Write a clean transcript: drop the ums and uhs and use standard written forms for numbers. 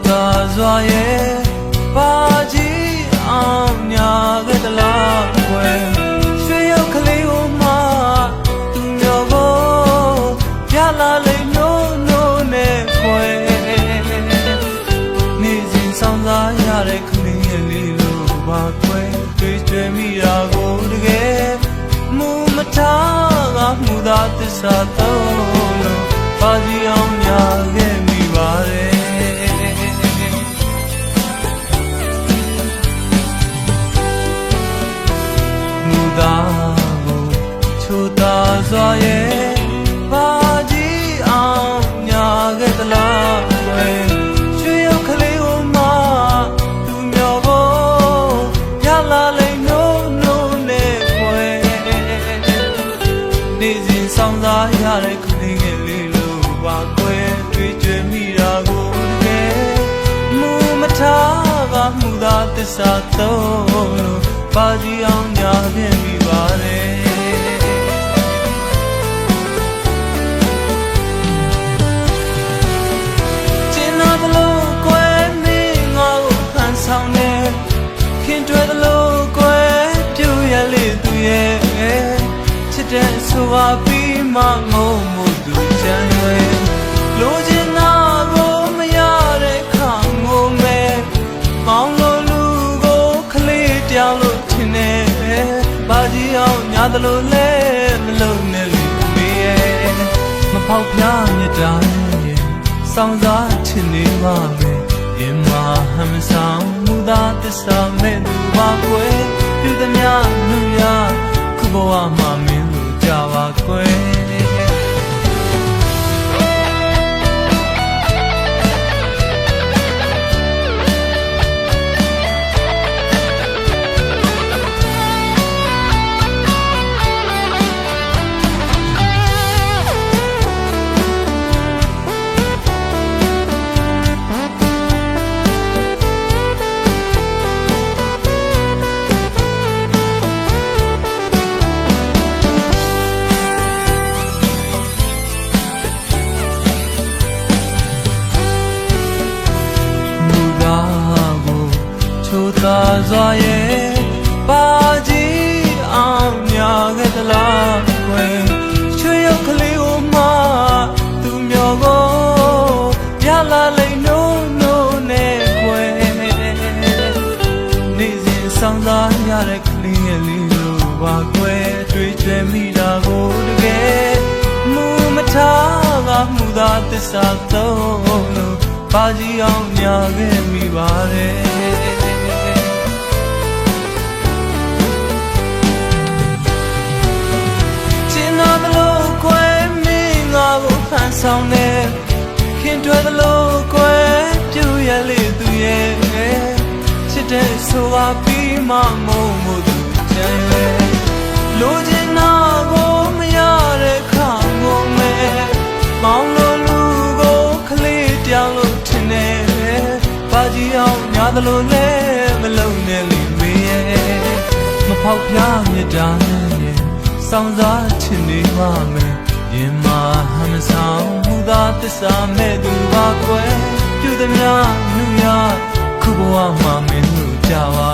တာစွာရဲ့ပါကြီးအောင်ညာခဲ့သလားကွယ်ရွှေရောက်ကလေးကိုမှသူမျိုးကိုပြလာလိမ့်နိုးနိုးနဲ့ကွယ်နေစဉ်ဆောင်စားရတဲ့ကလေးရဲ့လေးလိုပါကွယ်တွေ့ကြွယ်မိတာကိုတကယ်မူမထားကမှုသာသစ္စာတော့လို့ပါကြီးအောင်ညာခဲ့မိပါတယ်သာကိုချိုတာစွာရဲ့ပါကြီးအောင်ညာခဲ့သလားကွယ်ရွှေရောက်ကလေးကိုမှသူမျိုးကိုရလာလိမ့်နိုးနိုးနဲ့ကွယ်နေစဉ်ဆောင်စားရတဲ့ကလေးငယ်လေးလိုပါကွယ်တွေ့ကြွယ်မိတာကိုတကယ်မူမထားကမှုသာသစ္စာတော့လို့ပါကြီးအောင်ညာခဲ့မိပါတယ်ကျင်နာသလိုကွယ်မင်းငါ့ကိုဖန်ဆောင်နေခင်တွေ့သလိုကွယ်ပြူရလေသူရဲ့ချစ်တဲ့ဆိုပါပြီးမှငုံမှုသူချမ်းရွယ်လိုချင်တာကိုမရတဲ့ခါငုံမဲ့မောင်းလို့လူကိုခလေးတောင်းလို့ထင်နေပါကြီးအောင်ညာသလိုလဲမလုံးနဲ့လူမေးရဲ့မဖောက်ပြမြတ်တာရဲ့စောင်းစားချင်နေပါမယ်ရင်မဟမ်ဆောင်မူသာသစ္စာမဲ့သူပါကွယ်ပြုသမျှလူရခုဘဝမှာမင်းတို့ကြပါကွယ်ချိုတာစွာရဲ့ပါကြီးအောင်ညာခဲ့သလားကွယ်ရွှေရောက်ကလေးကိုမှသူမျိုးကိုပြလာလိမ့်နိုးနိုးနဲ့ကွယ်နေစဉ်ဆောင်စားရတဲ့ကလေးငယ်လေးလိုပါကွယ်တွေ့ကြွယ်မိတာကိုတကယ်မူမထားကမှုသာသစ္စာတော့လို့ပါကြီးအောင်ညာခဲ့မိပါတယ်ဆောင်နေခင်တွေ့သလိုကွယ်ပြူရလေသူရဲ့ချစ်တဲ့ဆိုပါပြီးမှမုံမှုသူချမ်းရဲ့လိုချင်တာကိုမရတဲ့ခါငုံမဲ့မောင်းလို့လူကိုခလေးတောင်းလို့ထင်နေပါကြီးအောင်ညာသလိုလဲမလုံးနဲ့လိမေးရဲ့မဖောက်ပြမြတ်တာနဲ့စောင်းစားချင်နေမှမယ်ရင်မဟမ်ဆောင်မူသာသစ္စာမဲ့သူပါကွယ်ပြုသမျှလူရခုဘဝမှာမင်းတို့ကြပါ